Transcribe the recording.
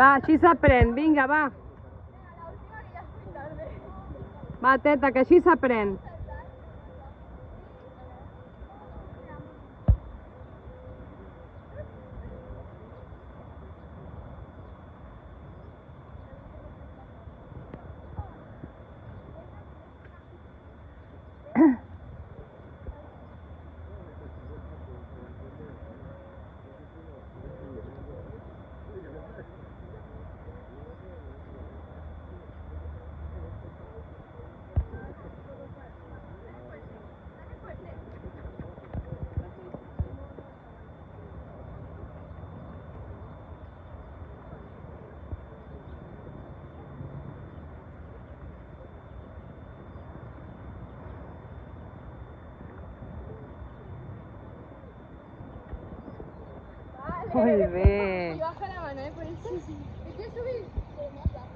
Va, així s'aprèn, vinga, va. Va, teta, que així s'aprèn. Muy bé. Y baja la mano, por eso sí. ¿Te quieres subir?